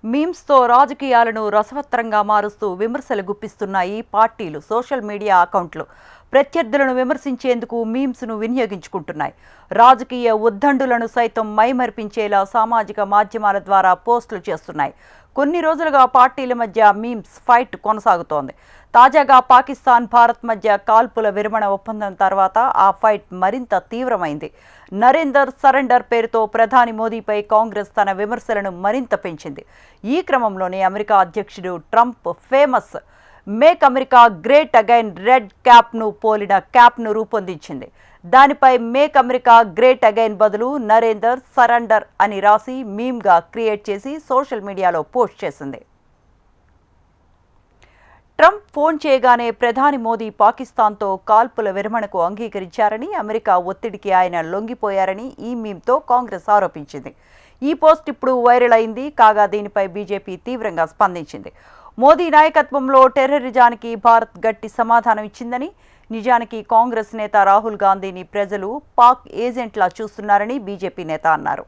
మీమ్స్తో రాజకీయాలను రసవత్తరంగా మారుస్తూ విమర్శలు గుప్పిస్తున్నాయి పార్టీలు, సోషల్ మీడియా అకౌంట్లు. ప్రత్యర్థులను విమర్శించేందుకు మీమ్స్ను వినియోగించుకుంటున్నాయి. రాజకీయ ఉద్దండులను సైతం మైమరిపించేలా సామాజిక మాధ్యమాల ద్వారా పోస్టులు చేస్తున్నాయి. కొన్ని రోజులుగా పార్టీల మధ్య మీమ్స్ ఫైట్ కొనసాగుతోంది. తాజాగా పాకిస్తాన్, భారత్ మధ్య కాల్పుల విరమణ ఒప్పందం తర్వాత ఆ ఫైట్ మరింత తీవ్రమైంది. నరేందర్ సరెండర్ పేరుతో ప్రధాని మోదీపై కాంగ్రెస్ తన విమర్శలను మరింత పెంచింది. ఈ క్రమంలోనే అమెరికా అధ్యక్షుడు Trump famous make America great again red క్యాప్ను పోలిన క్యాప్ను రూపొందించింది. దానిపై మేక్ అమెరికా గ్రేట్ అగైన్ బదులు నరేందర్ సరెండర్ అని రాసి మీమ్గా క్రియేట్ చేసి సోషల్ మీడియాలో పోస్ట్ చేసింది. ట్రంప్ ఫోన్ చేయగానే ప్రధాని మోదీ పాకిస్తాన్తో కాల్పుల విరమణకు అంగీకరించారని, అమెరికా ఒత్తిడికి ఆయన లొంగిపోయారని ఈ మీమ్తో కాంగ్రెస్ ఆరోపించింది. ఈ పోస్ట్ ఇప్పుడు వైరల్ అయింది. కాగా దీనిపై బీజేపీ తీవ్రంగా స్పందించింది. మోదీ నాయకత్వంలో టెర్రరిజానికి భారత్ గట్టి సమాధానం ఇచ్చిందని, నిజానికి కాంగ్రెస్ నేత రాహుల్ గాంధీని ప్రజలు పాక్ ఏజెంట్లా చూస్తున్నారని బీజేపీ నేత అన్నారు.